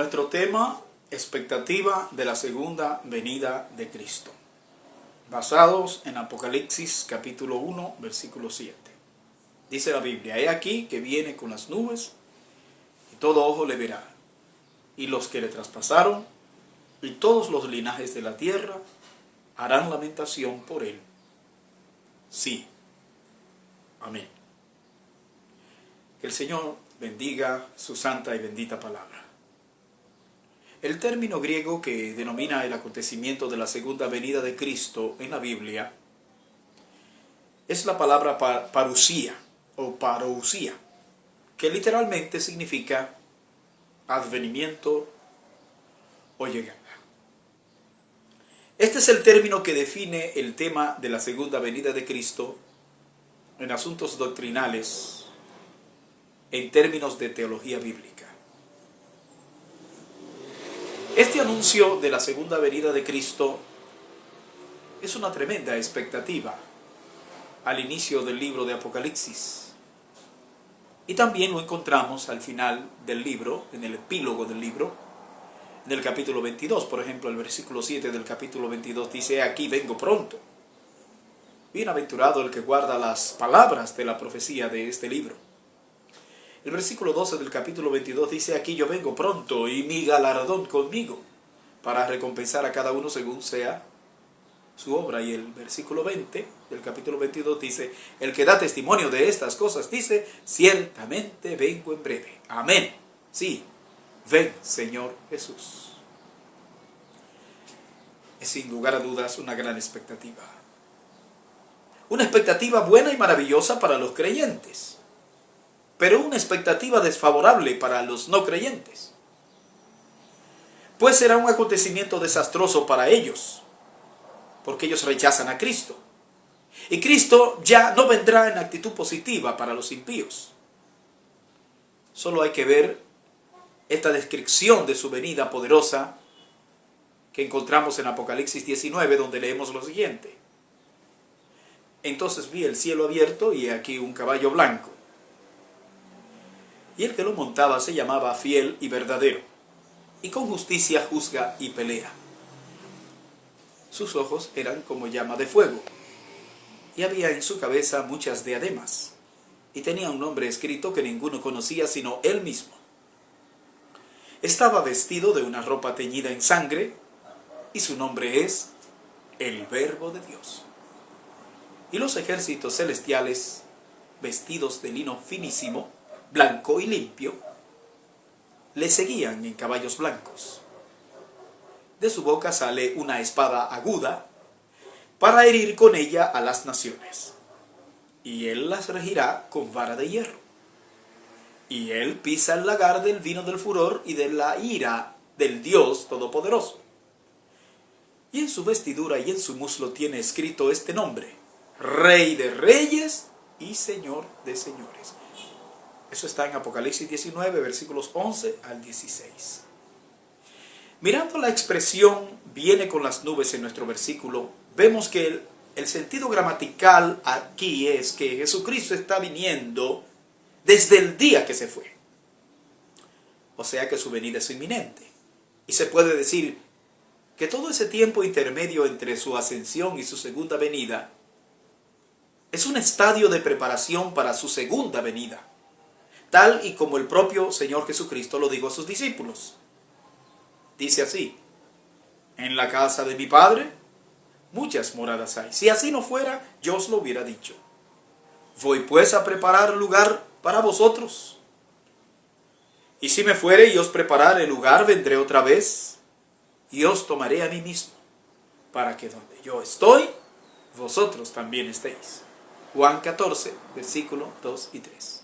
Nuestro tema, expectativa de la segunda venida de Cristo, basados en Apocalipsis capítulo 1, versículo 7. Dice la Biblia: he aquí que viene con las nubes, y todo ojo le verá, y los que le traspasaron, y todos los linajes de la tierra, harán lamentación por él. Sí. Amén. Que el Señor bendiga su santa y bendita palabra. El término griego que denomina el acontecimiento de la segunda venida de Cristo en la Biblia es la palabra parusía o parousia, que literalmente significa advenimiento o llegada. Este es el término que define el tema de la segunda venida de Cristo en asuntos doctrinales, en términos de teología bíblica. Este anuncio de la segunda venida de Cristo es una tremenda expectativa al inicio del libro de Apocalipsis. Y también lo encontramos al final del libro, en el epílogo del libro, en el capítulo 22. Por ejemplo, el versículo 7 del capítulo 22 dice: aquí vengo pronto. Bienaventurado el que guarda las palabras de la profecía de este libro. El versículo 12 del capítulo 22 dice: aquí yo vengo pronto y mi galardón conmigo, para recompensar a cada uno según sea su obra. Y el versículo 20 del capítulo 22 dice: el que da testimonio de estas cosas dice: ciertamente vengo en breve. Amén. Sí, ven, Señor Jesús. Es sin lugar a dudas una gran expectativa. Una expectativa buena y maravillosa para los creyentes, pero una expectativa desfavorable para los no creyentes, pues será un acontecimiento desastroso para ellos, porque ellos rechazan a Cristo. Y Cristo ya no vendrá en actitud positiva para los impíos. Solo hay que ver esta descripción de su venida poderosa que encontramos en Apocalipsis 19, donde leemos lo siguiente: entonces vi el cielo abierto y he aquí un caballo blanco, y el que lo montaba se llamaba Fiel y Verdadero, y con justicia juzga y pelea. Sus ojos eran como llama de fuego, y había en su cabeza muchas diademas, y tenía un nombre escrito que ninguno conocía sino él mismo. Estaba vestido de una ropa teñida en sangre, y su nombre es el Verbo de Dios. Y los ejércitos celestiales, vestidos de lino finísimo, blanco y limpio, le seguían en caballos blancos. De su boca sale una espada aguda para herir con ella a las naciones, y él las regirá con vara de hierro. Y él pisa el lagar del vino del furor y de la ira del Dios Todopoderoso. Y en su vestidura y en su muslo tiene escrito este nombre: Rey de Reyes y Señor de Señores. Eso está en Apocalipsis 19, versículos 11 al 16. Mirando la expresión viene con las nubes en nuestro versículo, vemos que el sentido gramatical aquí es que Jesucristo está viniendo desde el día que se fue. O sea que su venida es inminente. Y se puede decir que todo ese tiempo intermedio entre su ascensión y su segunda venida es un estadio de preparación para su segunda venida, tal y como el propio Señor Jesucristo lo dijo a sus discípulos. Dice así: en la casa de mi Padre muchas moradas hay. Si así no fuera, yo os lo hubiera dicho. Voy pues a preparar lugar para vosotros. Y si me fuere y os preparare el lugar, vendré otra vez y os tomaré a mí mismo, para que donde yo estoy, vosotros también estéis. Juan 14, versículos 2 y 3.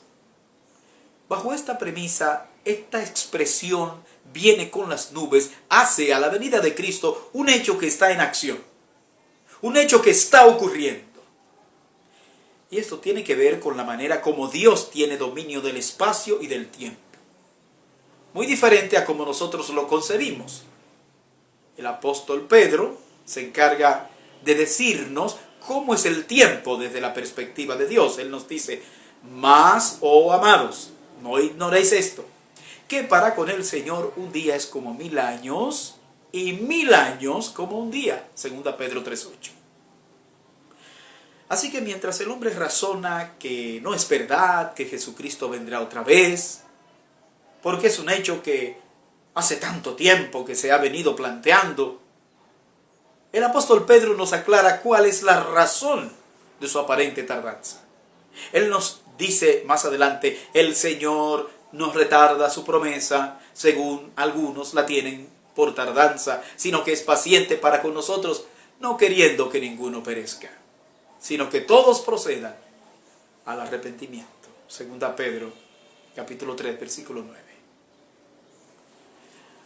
Bajo esta premisa, esta expresión viene con las nubes, hace a la venida de Cristo un hecho que está en acción, un hecho que está ocurriendo. Y esto tiene que ver con la manera como Dios tiene dominio del espacio y del tiempo, muy diferente a como nosotros lo concebimos. El apóstol Pedro se encarga de decirnos cómo es el tiempo desde la perspectiva de Dios. Él nos dice: mas, oh amados, no ignoréis esto, que para con el Señor un día es como 1000 años y 1000 años como un día. Segunda Pedro 3:8. Así que mientras el hombre razona que no es verdad, que Jesucristo vendrá otra vez, porque es un hecho que hace tanto tiempo que se ha venido planteando, el apóstol Pedro nos aclara cuál es la razón de su aparente tardanza. Él nos dice más adelante, el Señor no retarda su promesa, según algunos la tienen por tardanza, sino que es paciente para con nosotros, no queriendo que ninguno perezca, sino que todos procedan al arrepentimiento. Segunda Pedro, capítulo 3, versículo 9.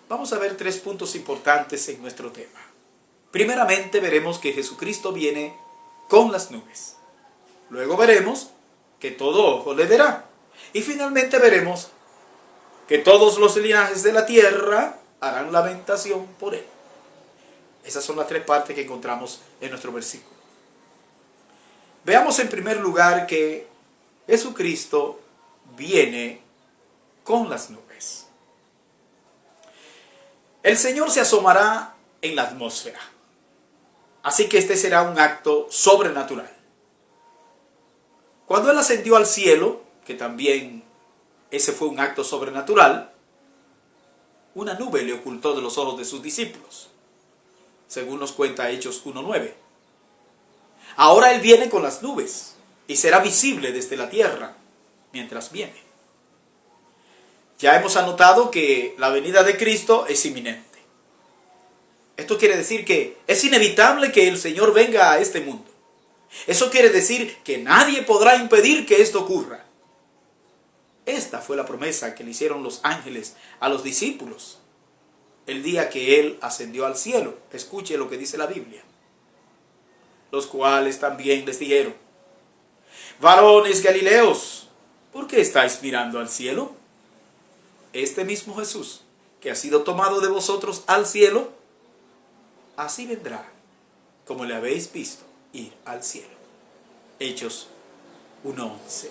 Vamos a ver 3 puntos importantes en nuestro tema. Primeramente veremos que Jesucristo viene con las nubes. Luego veremos que todo ojo le verá. Y finalmente veremos que todos los linajes de la tierra harán lamentación por él. Esas son las 3 partes que encontramos en nuestro versículo. Veamos en primer lugar que Jesucristo viene con las nubes. El Señor se asomará en la atmósfera. Así que este será un acto sobrenatural. Cuando Él ascendió al cielo, que también ese fue un acto sobrenatural, una nube le ocultó de los ojos de sus discípulos, según nos cuenta Hechos 1:9. Ahora Él viene con las nubes y será visible desde la tierra mientras viene. Ya hemos anotado que la venida de Cristo es inminente. Esto quiere decir que es inevitable que el Señor venga a este mundo. Eso quiere decir que nadie podrá impedir que esto ocurra. Esta fue la promesa que le hicieron los ángeles a los discípulos el día que Él ascendió al cielo. Escuche lo que dice la Biblia. Los cuales también les dijeron: varones galileos, ¿por qué estáis mirando al cielo? Este mismo Jesús, que ha sido tomado de vosotros al cielo, así vendrá, como le habéis visto ir al cielo. Hechos 1:11.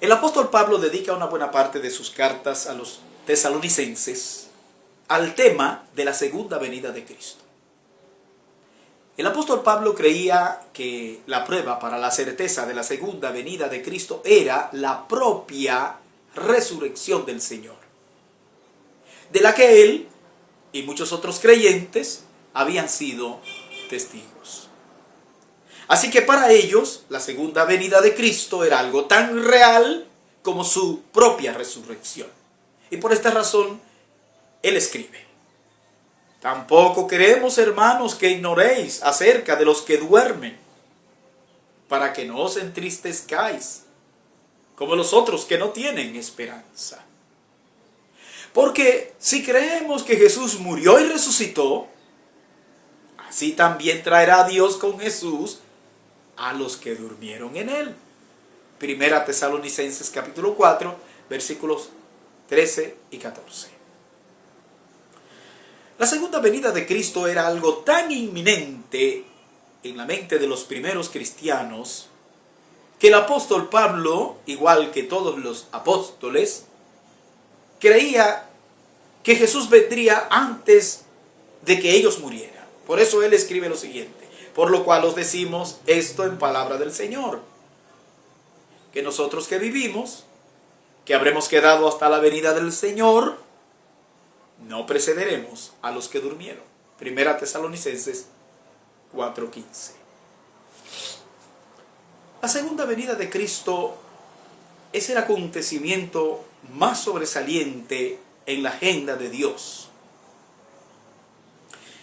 El apóstol Pablo dedica una buena parte de sus cartas a los tesalonicenses al tema de la segunda venida de Cristo. El apóstol Pablo creía que la prueba para la certeza de la segunda venida de Cristo era la propia resurrección del Señor, de la que él y muchos otros creyentes habían sido testigos. Así que para ellos la segunda venida de Cristo era algo tan real como su propia resurrección. Y por esta razón él escribe: tampoco queremos, hermanos, que ignoréis acerca de los que duermen, para que no os entristezcáis como los otros que no tienen esperanza. Porque si creemos que Jesús murió y resucitó, así también traerá Dios con Jesús a los que durmieron en él. Primera Tesalonicenses capítulo 4, versículos 13 y 14. La segunda venida de Cristo era algo tan inminente en la mente de los primeros cristianos que el apóstol Pablo, igual que todos los apóstoles, creía que Jesús vendría antes de que ellos murieran. Por eso él escribe lo siguiente: por lo cual os decimos esto en palabra del Señor, que nosotros que vivimos, que habremos quedado hasta la venida del Señor, no precederemos a los que durmieron. Primera Tesalonicenses 4:15. La segunda venida de Cristo es el acontecimiento más sobresaliente en la agenda de Dios.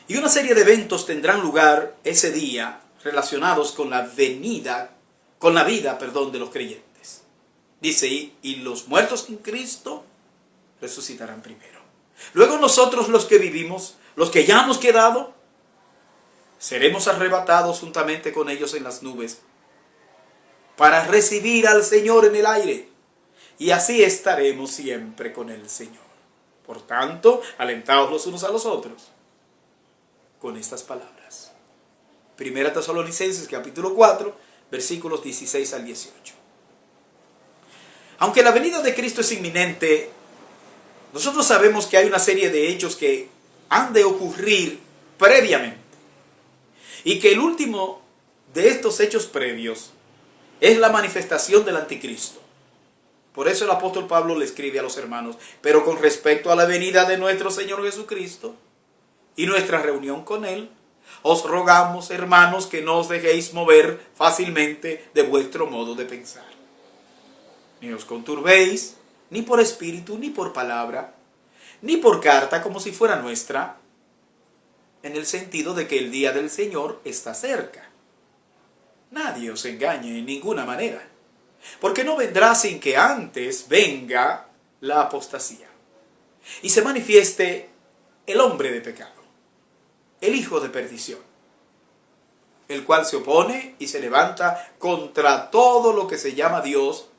Y una serie de eventos tendrán lugar ese día relacionados con la vida de los creyentes. Dice: y los muertos en Cristo resucitarán primero. Luego nosotros, los que vivimos, los que ya hemos quedado, seremos arrebatados juntamente con ellos en las nubes para recibir al Señor en el aire. Y así estaremos siempre con el Señor. Por tanto, alentaos los unos a los otros con estas palabras. Primera Tesalonicenses capítulo 4, versículos 16 al 18. Aunque la venida de Cristo es inminente, nosotros sabemos que hay una serie de hechos que han de ocurrir previamente. Y que el último de estos hechos previos es la manifestación del anticristo. Por eso el apóstol Pablo le escribe a los hermanos: pero con respecto a la venida de nuestro Señor Jesucristo y nuestra reunión con Él, os rogamos, hermanos, que no os dejéis mover fácilmente de vuestro modo de pensar. Ni os conturbéis, ni por espíritu, ni por palabra, ni por carta como si fuera nuestra, en el sentido de que el día del Señor está cerca. Nadie os engañe en ninguna manera, porque no vendrá sin que antes venga la apostasía y se manifieste el hombre de pecado, el hijo de perdición, el cual se opone y se levanta contra todo lo que se llama Dios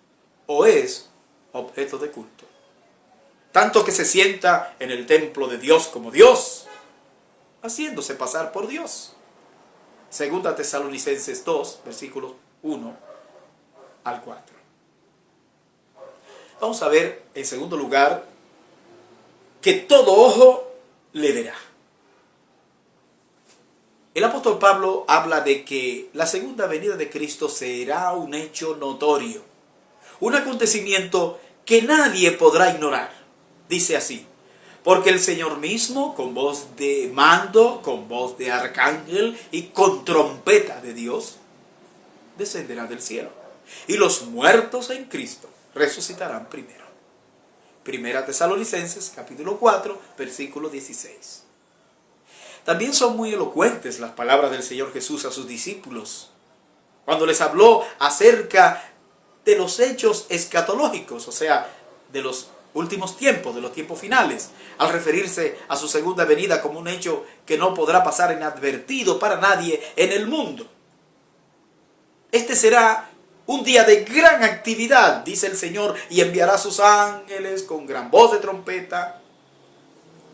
o es objeto de culto, tanto que se sienta en el templo de Dios como Dios, haciéndose pasar por Dios. Segunda Tesalonicenses 2, versículos 1 al 4. Vamos a ver, en segundo lugar, que todo ojo le verá. El apóstol Pablo habla de que la segunda venida de Cristo será un hecho notorio, un acontecimiento que nadie podrá ignorar. Dice así: porque el Señor mismo, con voz de mando, con voz de arcángel y con trompeta de Dios, descenderá del cielo. Y los muertos en Cristo resucitarán primero. Primera Tesalonicenses, capítulo 4, versículo 16. También son muy elocuentes las palabras del Señor Jesús a sus discípulos, cuando les habló acerca de los hechos escatológicos, o sea, de los últimos tiempos, de los tiempos finales, al referirse a su segunda venida como un hecho que no podrá pasar inadvertido para nadie en el mundo. Este será un día de gran actividad, dice el Señor, y enviará a sus ángeles con gran voz de trompeta,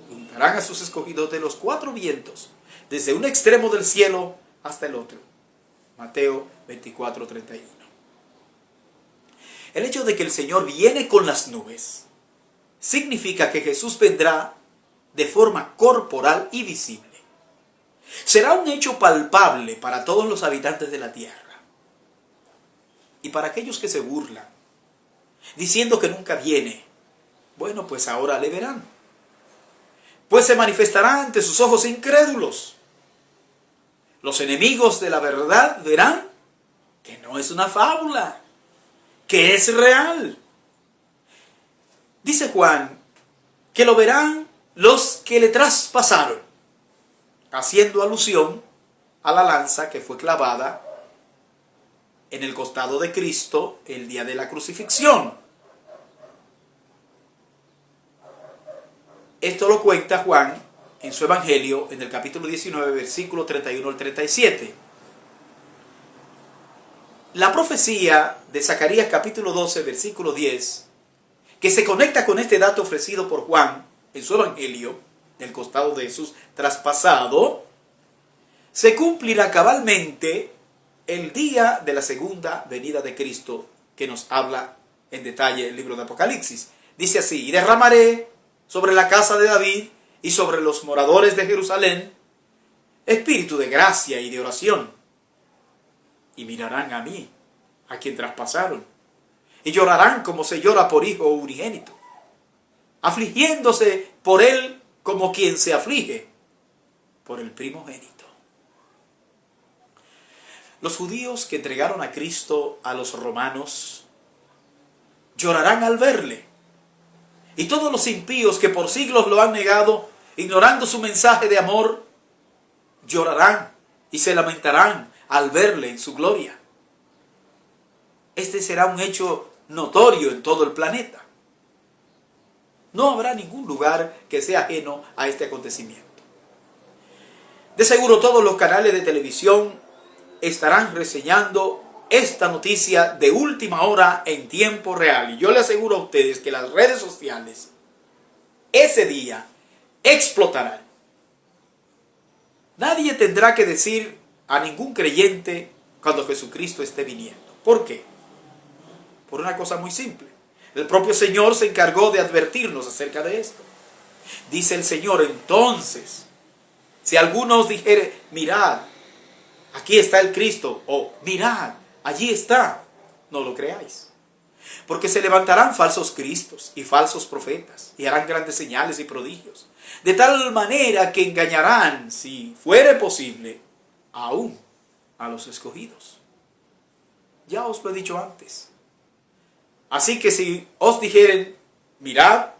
juntarán a sus escogidos de los cuatro vientos, desde un extremo del cielo hasta el otro. Mateo 24:31. El hecho de que el Señor viene con las nubes significa que Jesús vendrá de forma corporal y visible. Será un hecho palpable para todos los habitantes de la tierra. Y para aquellos que se burlan, diciendo que nunca viene, bueno, pues ahora le verán. Pues se manifestará ante sus ojos incrédulos. Los enemigos de la verdad verán que no es una fábula, que es real. Dice Juan que lo verán los que le traspasaron, haciendo alusión a la lanza que fue clavada en el costado de Cristo el día de la crucifixión. Esto lo cuenta Juan en su Evangelio, en el capítulo 19, versículo 31 al 37. La profecía de Zacarías capítulo 12, versículo 10, que se conecta con este dato ofrecido por Juan en su Evangelio, el costado de Jesús traspasado, se cumplirá cabalmente el día de la segunda venida de Cristo, que nos habla en detalle el libro de Apocalipsis. Dice así: y derramaré sobre la casa de David y sobre los moradores de Jerusalén espíritu de gracia y de oración, y mirarán a mí, a quien traspasaron, y llorarán como se llora por hijo unigénito, afligiéndose por él como quien se aflige por el primogénito. Los judíos que entregaron a Cristo a los romanos llorarán al verle, y todos los impíos que por siglos lo han negado, ignorando su mensaje de amor, llorarán y se lamentarán al verle en su gloria. Este será un hecho notorio en todo el planeta. No habrá ningún lugar que sea ajeno a este acontecimiento. De seguro todos los canales de televisión estarán reseñando esta noticia de última hora en tiempo real. Y yo le aseguro a ustedes que las redes sociales ese día explotarán. Nadie tendrá que decir a ningún creyente cuando Jesucristo esté viniendo. ¿Por qué? Por una cosa muy simple. El propio Señor se encargó de advertirnos acerca de esto. Dice el Señor, entonces, si alguno os dijere, mirad, aquí está el Cristo, o mirad, allí está, no lo creáis. Porque se levantarán falsos cristos y falsos profetas, y harán grandes señales y prodigios, de tal manera que engañarán, si fuere posible, aún a los escogidos. Ya os lo he dicho antes. Así que si os dijeren, mirad,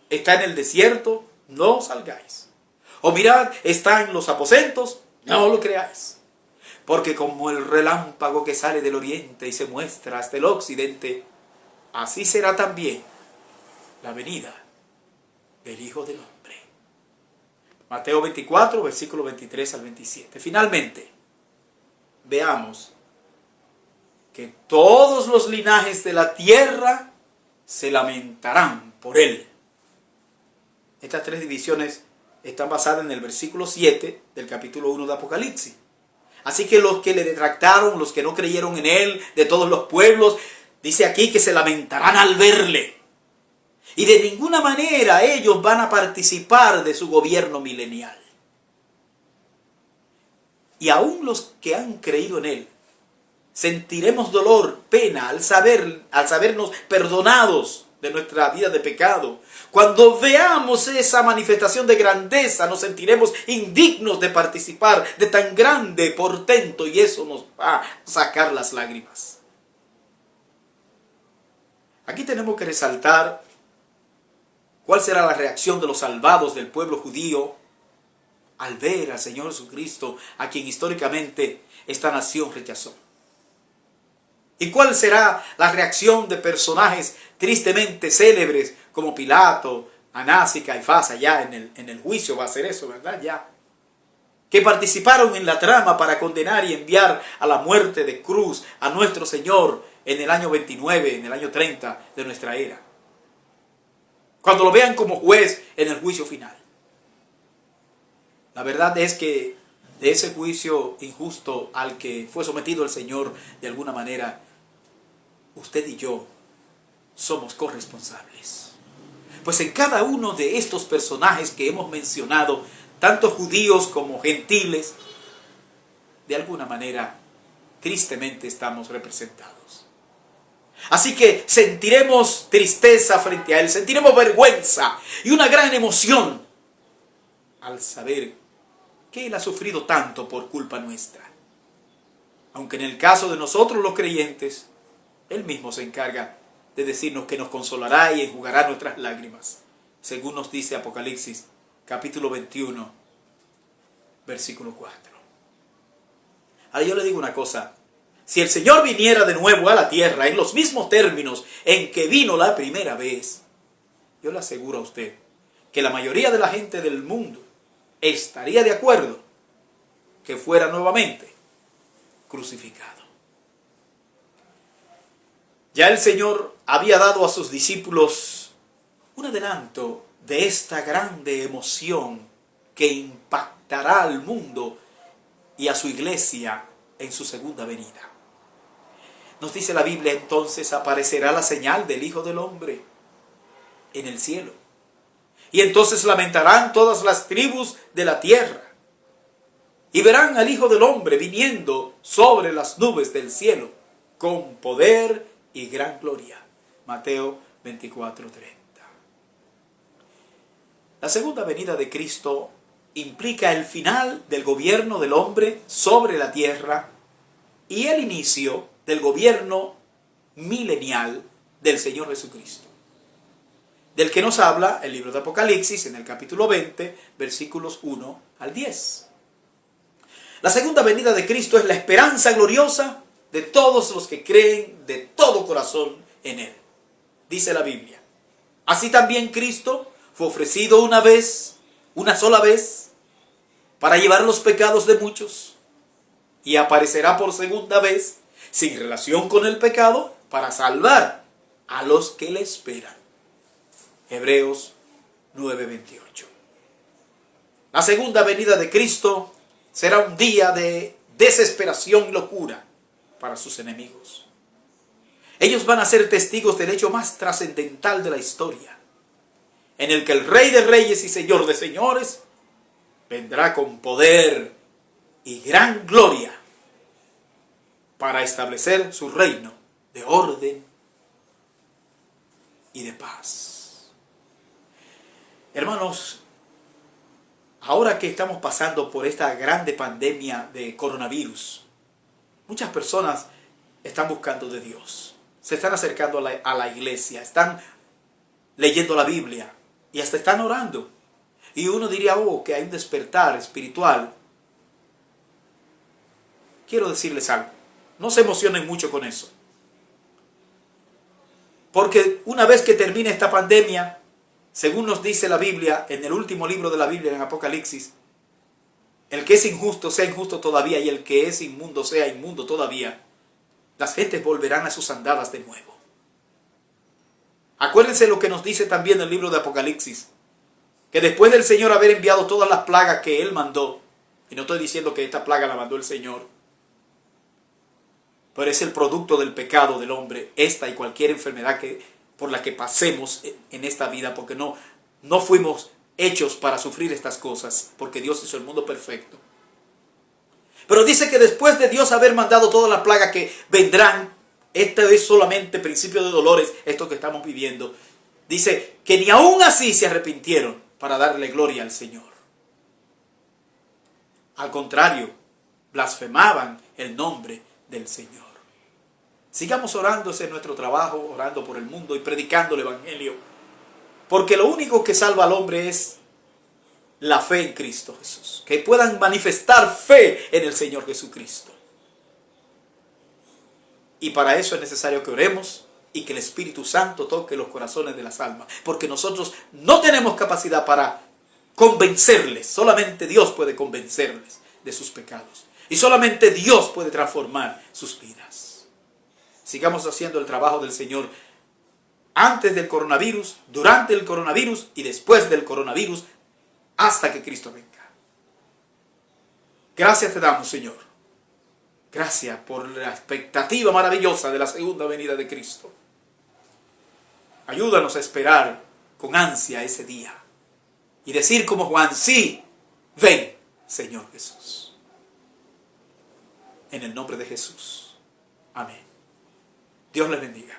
está en el desierto, no salgáis. O mirad, está en los aposentos, no lo creáis. Porque como el relámpago que sale del oriente y se muestra hasta el occidente, así será también la venida del Hijo del Hombre. Mateo 24, versículo 23 al 27. Finalmente, veamos que todos los linajes de la tierra se lamentarán por él. Estas tres divisiones están basadas en el versículo 7 del capítulo 1 de Apocalipsis. Así que los que le detractaron, los que no creyeron en él, de todos los pueblos, dice aquí que se lamentarán al verle. Y de ninguna manera ellos van a participar de su gobierno milenial. Y aún los que han creído en él, sentiremos dolor, pena, al sabernos perdonados de nuestra vida de pecado. Cuando veamos esa manifestación de grandeza, nos sentiremos indignos de participar de tan grande portento, y eso nos va a sacar las lágrimas. Aquí tenemos que resaltar cuál será la reacción de los salvados del pueblo judío al ver al Señor Jesucristo, a quien históricamente esta nación rechazó. ¿Y cuál será la reacción de personajes tristemente célebres como Pilato, Anás y Caifás? Allá en el juicio va a ser eso, ¿verdad? Ya. Que participaron en la trama para condenar y enviar a la muerte de cruz a nuestro Señor en el año 29, en el año 30 de nuestra era. Cuando lo vean como juez en el juicio final. La verdad es que de ese juicio injusto al que fue sometido el Señor, de alguna manera, usted y yo somos corresponsables. Pues en cada uno de estos personajes que hemos mencionado, tanto judíos como gentiles, de alguna manera, tristemente estamos representados. Así que sentiremos tristeza frente a él, sentiremos vergüenza y una gran emoción al saber que él ha sufrido tanto por culpa nuestra. Aunque en el caso de nosotros los creyentes, él mismo se encarga de decirnos que nos consolará y enjugará nuestras lágrimas, según nos dice Apocalipsis, capítulo 21, versículo 4. Ahora yo le digo una cosa, si el Señor viniera de nuevo a la tierra en los mismos términos en que vino la primera vez, yo le aseguro a usted que la mayoría de la gente del mundo estaría de acuerdo que fuera nuevamente crucificado. Ya el Señor había dado a sus discípulos un adelanto de esta grande emoción que impactará al mundo y a su iglesia en su segunda venida. Nos dice la Biblia, entonces aparecerá la señal del Hijo del Hombre en el cielo. Y entonces lamentarán todas las tribus de la tierra. Y verán al Hijo del Hombre viniendo sobre las nubes del cielo con poder y gran gloria. Mateo 24:30. La segunda venida de Cristo implica el final del gobierno del hombre sobre la tierra y el inicio del gobierno milenial del Señor Jesucristo, del que nos habla el libro de Apocalipsis en el capítulo 20, versículos 1 al 10. La segunda venida de Cristo es la esperanza gloriosa de todos los que creen de todo corazón en Él. Dice la Biblia, así también Cristo fue ofrecido una sola vez, para llevar los pecados de muchos, y aparecerá por segunda vez, sin relación con el pecado, para salvar a los que le esperan. Hebreos 9:28. La segunda venida de Cristo será un día de desesperación y locura para sus enemigos. Ellos van a ser testigos del hecho más trascendental de la historia, en el que el Rey de Reyes y Señor de Señores vendrá con poder y gran gloria para establecer su reino de orden y de paz. Hermanos, ahora que estamos pasando por esta grande pandemia de coronavirus, muchas personas están buscando de Dios, se están acercando a la iglesia, están leyendo la Biblia y hasta están orando. Y uno diría, oh, que hay un despertar espiritual. Quiero decirles algo, no se emocionen mucho con eso. Porque una vez que termine esta pandemia, según nos dice la Biblia, en el último libro de la Biblia, en Apocalipsis, el que es injusto sea injusto todavía y el que es inmundo sea inmundo todavía. Las gentes volverán a sus andadas de nuevo. Acuérdense lo que nos dice también el libro de Apocalipsis, que después del Señor haber enviado todas las plagas que Él mandó, y no estoy diciendo que esta plaga la mandó el Señor, pero es el producto del pecado del hombre, esta y cualquier enfermedad por la que pasemos en esta vida, porque no fuimos hechos para sufrir estas cosas, porque Dios hizo el mundo perfecto. Pero dice que después de Dios haber mandado todas las plagas que vendrán, este es solamente principio de dolores, esto que estamos viviendo, dice que ni aún así se arrepintieron para darle gloria al Señor. Al contrario, blasfemaban el nombre del Señor. Sigamos orando en nuestro trabajo, orando por el mundo y predicando el Evangelio, porque lo único que salva al hombre es la fe en Cristo Jesús, que puedan manifestar fe en el Señor Jesucristo. Y para eso es necesario que oremos y que el Espíritu Santo toque los corazones de las almas, porque nosotros no tenemos capacidad para convencerles, solamente Dios puede convencerles de sus pecados, y solamente Dios puede transformar sus vidas. Sigamos haciendo el trabajo del Señor antes del coronavirus, durante el coronavirus y después del coronavirus, hasta que Cristo venga. Gracias te damos, Señor. Gracias por la expectativa maravillosa de la segunda venida de Cristo. Ayúdanos a esperar con ansia ese día y decir como Juan, sí, ven, Señor Jesús. En el nombre de Jesús. Amén. Dios les bendiga.